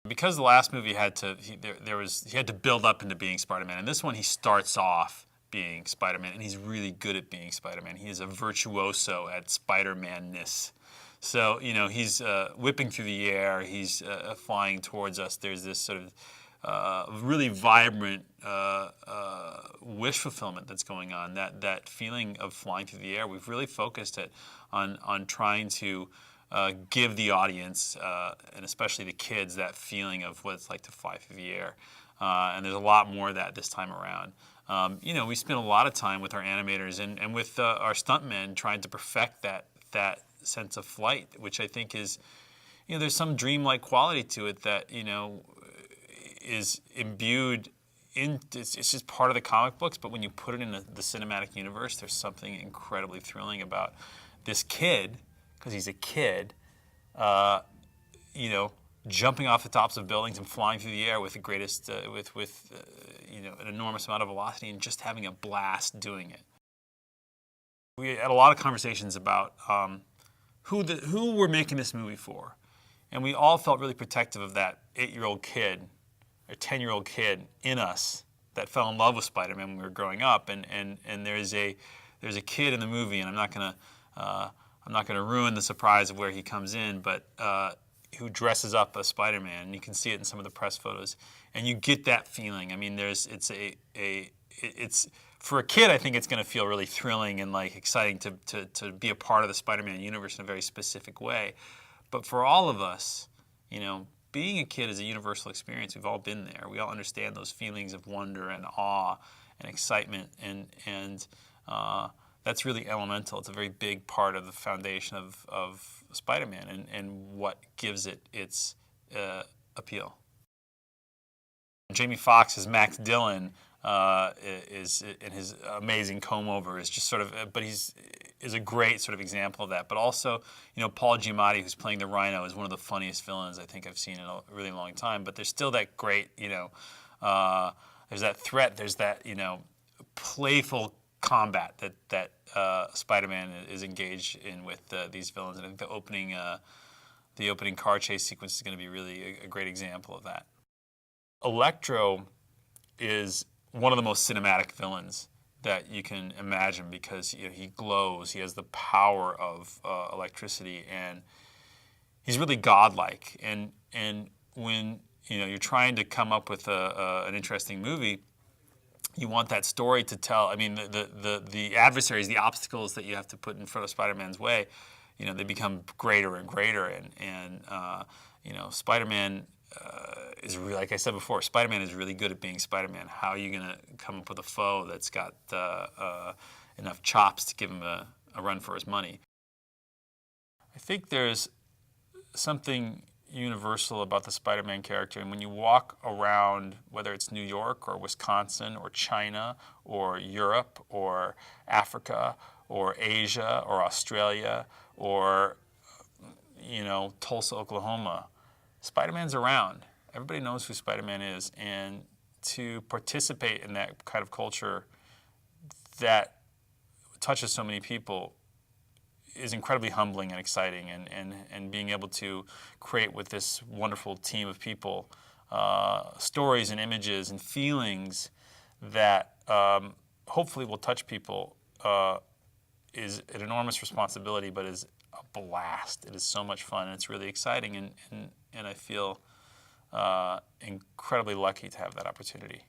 Because the last movie had to, he had to build up into being Spider-Man, and this one he starts off being Spider-Man, and he's really good at being Spider-Man. He is a virtuoso at Spider-Man-ness. So, you know, he's whipping through the air, he's flying towards us. There's this sort of really vibrant wish fulfillment that's going on, that feeling of flying through the air. We've really focused it on trying to give the audience, and especially the kids, that feeling of what it's like to fly through the air. And there's a lot more of that this time around. You know, we spent a lot of time with our animators and with our stuntmen trying to perfect that sense of flight, which I think is, you know, there's some dreamlike quality to it that, you know, is imbued in, it's just part of the comic books, but when you put it in the cinematic universe, there's something incredibly thrilling about this kid, because he's a kid, you know, jumping off the tops of buildings and flying through the air with the greatest, you know, an enormous amount of velocity and just having a blast doing it. We had a lot of conversations about who we're making this movie for, and we all felt really protective of that 8-year-old kid or 10-year-old kid in us that fell in love with Spider-Man when we were growing up, and there's a kid in the movie, and I'm not gonna ruin the surprise of where he comes in, but who dresses up as Spider-Man, and you can see it in some of the press photos, and you get that feeling. I mean, it's for a kid, I think it's going to feel really thrilling and like exciting to be a part of the Spider-Man universe in a very specific way. But for all of us, you know, being a kid is a universal experience. We've all been there. We all understand those feelings of wonder and awe and excitement, and that's really elemental. It's a very big part of the foundation of Spider-Man and what gives it its appeal. Jamie Foxx as Max Dillon is in his amazing comb over is just sort of, but is a great sort of example of that. But also, you know, Paul Giamatti, who's playing the Rhino, is one of the funniest villains I think I've seen in a really long time. But there's still that great, you know, there's that threat, there's that, you know, playful combat that Spider-Man is engaged in with these villains. And I think the opening car chase sequence is going to be really a great example of that. Electro is one of the most cinematic villains that you can imagine because, you know, he glows. He has the power of electricity, and he's really godlike. And when, you know, you're trying to come up with an interesting movie, you want that story to tell. I mean, the adversaries, the obstacles that you have to put in front of Spider-Man's way, you know, they become greater and greater. And you know, Spider-Man is really, like I said before, Spider-Man is really good at being Spider-Man. How are you going to come up with a foe that's got enough chops to give him a run for his money? I think there's something universal about the Spider-Man character, and when you walk around, whether it's New York or Wisconsin or China or Europe or Africa or Asia or Australia or, you know, Tulsa, Oklahoma, Spider-Man's around. Everybody knows who Spider-Man is, and to participate in that kind of culture that touches so many people is incredibly humbling and exciting, and being able to create with this wonderful team of people stories and images and feelings that hopefully will touch people is an enormous responsibility, but is a blast. It is so much fun, and it's really exciting, and I feel incredibly lucky to have that opportunity.